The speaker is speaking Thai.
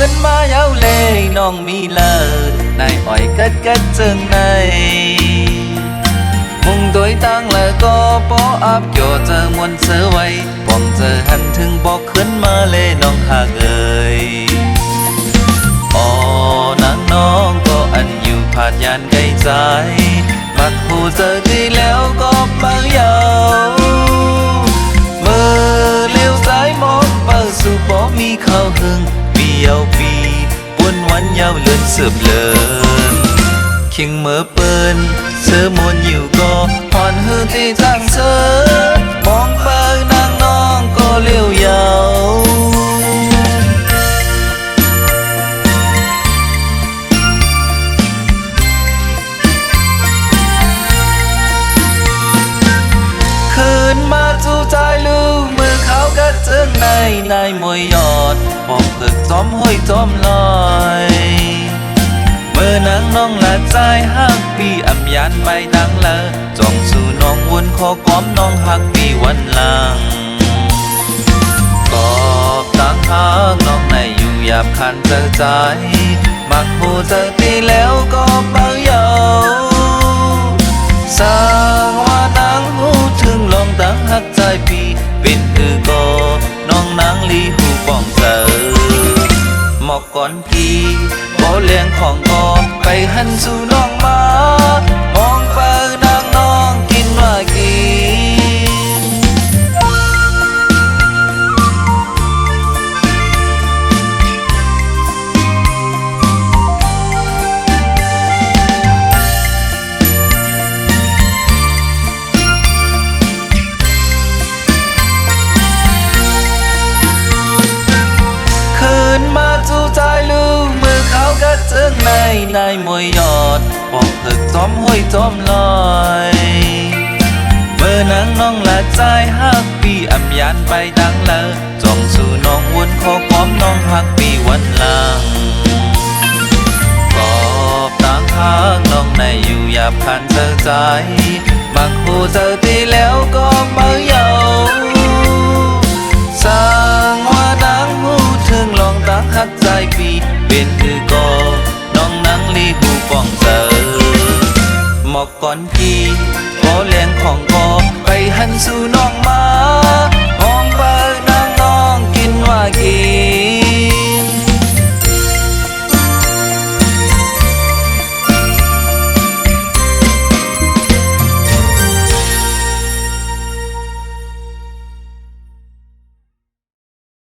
นมาเย้าเลยน้องมีเลิศนายอ่อยกัดเจิงในมุงโดยตั้งแล้วก็ปออับเกี่ยวเจอมวนเสือไว้ป้อมเจอหันถึงบอกขึ้นมาเลยน้องหากเอ่ยอ๋อนางน้องก็อันอยู่ผาดยานไกลใจมักผู้เจอที่แล้วก็ปังยาวมือเลี้ยวซ้ายมองเปิดสู่ปอมีเข้าหึงปีเยาปีปวนวันยาวเลื่อนเสือบเลินคิงเมื่อเปิ้นเสือมวนอยู่ก็หอนหือที่ทางเสือมองเปิงนางน้องก็เลี้ยวยาวมาจู่ใจลูกมือเขาก็เจิงในมวยยอดบอกเพิกจอมห้อยจอมลอยเมื่อนางน้องละใจหักปีอำยันใบดังละจ้องสู่น้องวนขอก้อมน้องหักปีวันหลังกอบตั้งหางน้องในอยู่หยาบคันเจอใจมักผู้เจอตีแล้วก็เบาเยาสร้างว่านางหูถึงลองตั้งหักใจพี่เป็นคือก็น้องนางลีหูป้องเจอหมอกก่อนพี่บ่เลี้ยงของก็ไปหันสู่น้องมามองเปิงนางน้องกินว่ากิมาจู่ใจลูกมือเขาก็เจิงในมวยยอดบอกเพิกจอมห้อยจอมลอยเมื่อนางน้องละใจหักปีอำยันใบดังละจ้องสู่น้องวนขอก้อมน้องหักปีวันหลังกอบต่างหางน้องในอยู่หยาบคันเจอใจบางผู้เจอที่แล้วก็เบาเยาสร้างว่านางหูถึงลองตั้งหักใจปีเป็นคือก็น้องนางลีหูป้องเจอหมอกก่อนพี่ก็เลี้ยงของก็ไปหันสู่น้องมา